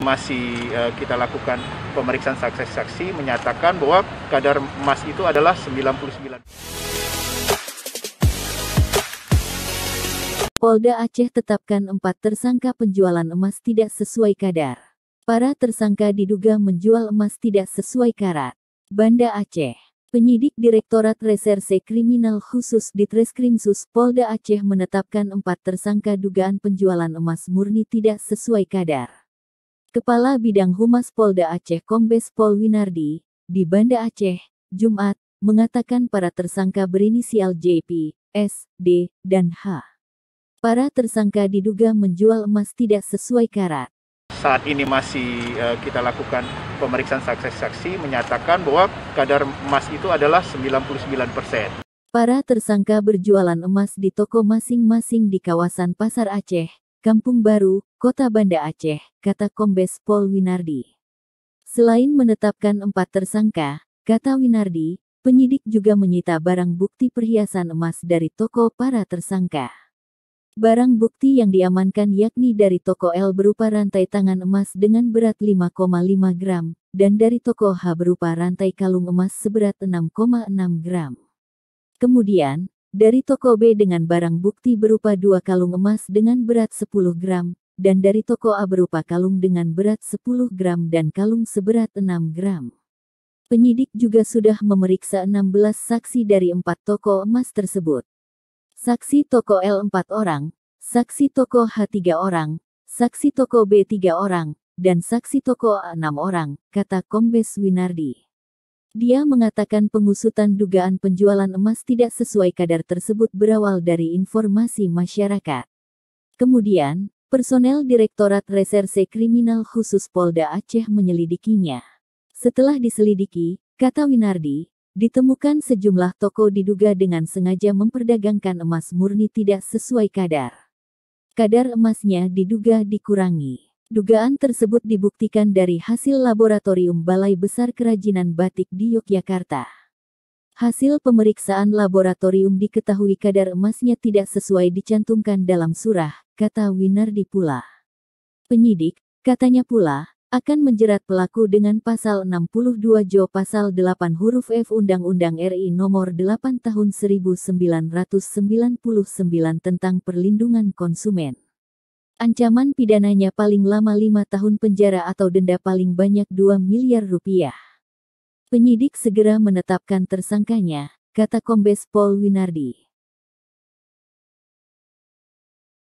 Masih kita lakukan pemeriksaan saksi-saksi menyatakan bahwa kadar emas itu adalah 99. Polda Aceh tetapkan 4 tersangka penjualan emas tidak sesuai kadar. Para tersangka diduga menjual emas tidak sesuai karat. Banda Aceh. Penyidik Direktorat Reserse Kriminal Khusus Ditreskrimsus Polda Aceh menetapkan 4 tersangka dugaan penjualan emas murni tidak sesuai kadar. Kepala Bidang Humas Polda Aceh Kombes Pol Winardi, di Banda Aceh, Jumat, mengatakan para tersangka berinisial JP, S, D, dan H. Para tersangka diduga menjual emas tidak sesuai karat. Saat ini masih kita lakukan pemeriksaan saksi-saksi menyatakan bahwa kadar emas itu adalah 99%. Para tersangka berjualan emas di toko masing-masing di kawasan Pasar Aceh, Kampung Baru, Kota Banda Aceh, kata Kombes Pol Winardi. Selain menetapkan 4 tersangka, kata Winardi, penyidik juga menyita barang bukti perhiasan emas dari toko para tersangka. Barang bukti yang diamankan yakni dari toko L berupa rantai tangan emas dengan berat 5,5 gram, dan dari toko H berupa rantai kalung emas seberat 6,6 gram. Kemudian, dari toko B dengan barang bukti berupa 2 kalung emas dengan berat 10 gram, dan dari toko A berupa kalung dengan berat 10 gram dan kalung seberat 6 gram. Penyidik juga sudah memeriksa 16 saksi dari 4 toko emas tersebut. Saksi toko L 4 orang, saksi toko H 3 orang, saksi toko B 3 orang, dan saksi toko A 6 orang, kata Kombes Winardi. Dia mengatakan pengusutan dugaan penjualan emas tidak sesuai kadar tersebut berawal dari informasi masyarakat. Kemudian, personel Direktorat Reserse Kriminal Khusus Polda Aceh menyelidikinya. Setelah diselidiki, kata Winardi, ditemukan sejumlah toko diduga dengan sengaja memperdagangkan emas murni tidak sesuai kadar. Kadar emasnya diduga dikurangi. Dugaan tersebut dibuktikan dari hasil laboratorium Balai Besar Kerajinan Batik di Yogyakarta. Hasil pemeriksaan laboratorium diketahui kadar emasnya tidak sesuai dicantumkan dalam surah, kata Winardi pula. Penyidik, katanya pula, akan menjerat pelaku dengan pasal 62 Jo pasal 8 huruf F Undang-Undang RI Nomor 8 Tahun 1999 tentang Perlindungan Konsumen. Ancaman pidananya paling lama 5 tahun penjara atau denda paling banyak 2 miliar rupiah. Penyidik segera menetapkan tersangkanya, kata Kombes Pol Winardi.